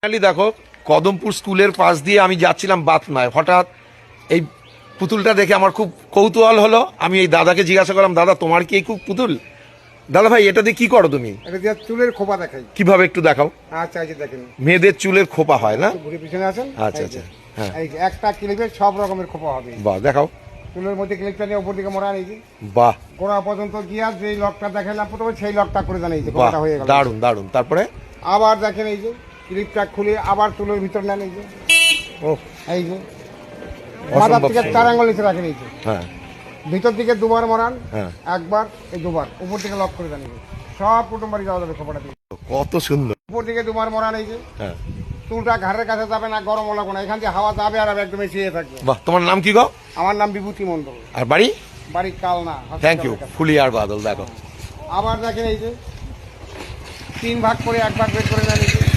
Finally দেখো কদমপুর স্কুলের পাশ দিয়ে আমি যাচ্ছিলাম বাতনায়, হঠাৎ এই পুতুলটা দেখে আমার খুব কৌতূহল হলো। আমি এই দাদাকে জিজ্ঞাসা করলাম, দাদা তোমার কি এই খুব পুতুল? দাদা ভাই এটা দিয়ে কি করো তুমি? এটা দিয়ে চুলের খোপা দেখাই। কিভাবে একটু দেখাও। আচ্ছা, এই যে দেখেন, মেয়েদের চুলের খোপা হয় না? ঘুরে পিছনে আছেন। আচ্ছা আচ্ছা, হ্যাঁ, এই যে একটা ক্লিপে সব রকমের খোপা হবে। বাহ, দেখাও। চুলের মধ্যে ক্লিপটা নিয়ে উপর দিকে মোড়া নিয়েছি, বাহ, গোড়া পর্যন্ত গিয়া যেই লকটা দেখালাম প্রথমে সেই লকটা করে দেন। এই যে বাহ, খোপাটা হয়ে গেল, দারুন দারুন। তারপরে আবার দেখেন এই যে ক্লিপটা খুলে আবার চুলের ভিতর নেন। এই যে ও, এই যে মাথার থেকে সুন্দর। 4 আঙ্গুল নিচে রাখেন। এই যে হ্যাঁ ভিতর দিকে দুবার মরান, হ্যাঁ, একবার এই দুবার উপর দিকে লক করে দেন। এই যে সব কুটুম বাড়ি যাওয়া যাবে খোপাটা দিয়ে। কত সুন্দর। উপর দিকে দুবার মরান। এই যে হ্যাঁ, চুলটা ঘাড়ের কাছে যাবে না, গরম লাগবে না, এখান দিয়ে হাওয়া যাবে আর একদম এসে থাকবে। বাহ, তোমার নাম কি গো? আমার নাম বিভূতি মন্ডল, আর বাড়ি? বাড়ি কালনা। Thank you. ফুলিয়ার বাদল। দেখো আবার দেখেন এই যে 3 ভাগ করে 1 ভাগ বের করে নেন। এই যে